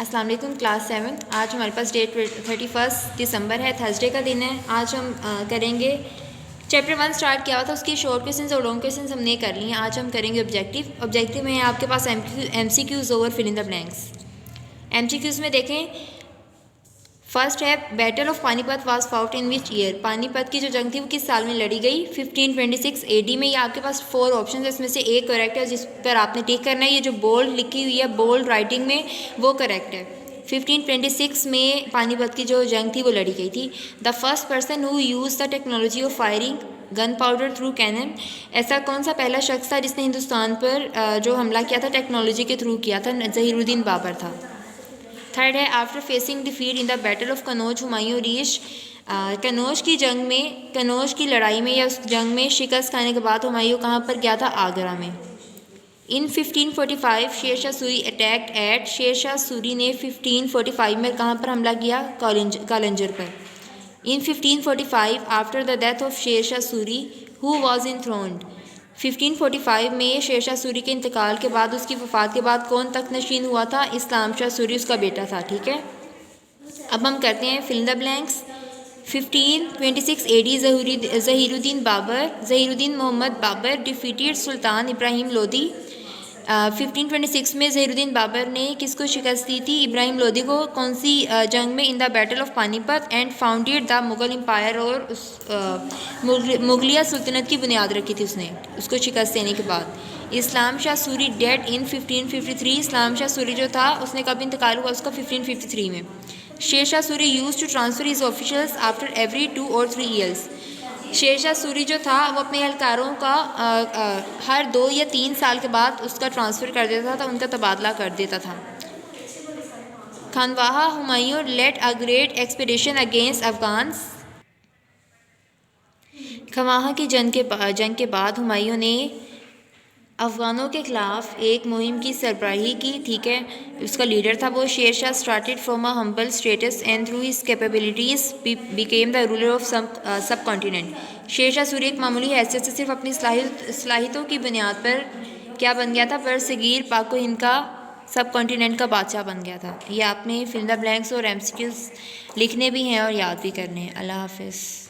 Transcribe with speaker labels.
Speaker 1: अस्सलाम वालेकुम क्लास 7। आज हमारे पास डेट 31 दिसंबर है, थर्सडे का दिन है। आज हम करेंगे चैप्टर 1 स्टार्ट किया हुआ था, उसकी शॉर्ट क्वेश्चंस और लॉन्ग क्वेश्चंस हमने कर लिए हैं। आज हम करेंगे ऑब्जेक्टिव में है आपके पास MCQs over fill in the blanks. MCQs में देखें, फर्स्ट है battle of Panipat was fought in which year. Panipat की जो जंग थी वो किस साल में लड़ी गई? 1526 AD में। ये आपके पास 4 ऑप्शन है, इसमें से एक करेक्ट है जिस पर आपने टिक करना है। ये जो बोल्ड लिखी हुई है बोल्ड राइटिंग में वो करेक्ट है। 1526 में पानीपत की जो जंग थी वो लड़ी गई थी। The first person who use the technology of firing gun powder through cannon. ऐसा कौन सा पहला शख्स था जिसने हिंदुस्तान पर जो हमला किया था टेक्नोलॉजी के थ्रू किया था? ज़हीरुद्दीन बाबर था। थर्ड है after facing defeat in the battle of Kannauj Humayun reach. Kannauj की जंग में, कनौज की लड़ाई में या उस जंग में शिकस्त खाने के बाद हुमायूं कहाँ पर गया था? आगरा में। इन 1545 शेर शाह सूरी अटैक्ड एट। शेर शाह सूरी ने 1545 में कहाँ पर हमला किया? कालंजर पर। इन 1545 आफ्टर द डेथ ऑफ शेर शाह सूरी हु वॉज इनथ्रोन्ड। 1545 में शेर शाह सूरी के इंतकाल के बाद, उसकी वफ़ात के बाद कौन तख्त नशीन हुआ था? इस्लाम शाह सूरी उसका बेटा था। ठीक है, अब हम करते हैं fill in the blanks. 1526 AD Zahiruddin Mohammad Babur defeated Sultan Ibrahim Lodi. 1526 में ज़हीरुद्दीन बाबर ने किसको शिकस्त दी थी? इब्राहिम लोदी को। कौन सी जंग में? In the battle of Panipat. And founded the Mughal empire, और उस मुगलिया सुल्तनत की बुनियाद रखी थी उसने, उसको शिकस्त देने के बाद। इस्लाम शाह सूरी डेड इन 1553। इस्लाम शाह सूरी जो था उसने कब इंतकाल हुआ उसका? 1553 में। Sher Shah Suri use to transfer his officials after every 2 or 3 years. Sher Shah Suri जो था वो अपने एहलकारों का हर 2 या 3 साल के बाद उसका ट्रांसफ़र कर देता था, उनका तबादला कर देता था। Khanwa Humayun led a great expedition against Afghans. Khanwa की जंग के बाद हुमायूं ने अफ़गानों के ख़िलाफ़ एक मुहिम की सरबराही की। ठीक है, उसका लीडर था वो। Sher Shah started from a humble status and through his capabilities became the ruler of सब कॉन्टिनेंट। शेर शाह सूरी एक मामूली हैसियत से सिर्फ अपनी सलाहियतों की बुनियाद पर क्या बन गया था? बरसगीर पाक हिंद का सब कॉन्टिनेंट का बादशाह बन गया था। ये आपने फिल द ब्लैंक्स और MCQs लिखने भी हैं और याद भी करने हैं। अल्लाह हाफ़िज़।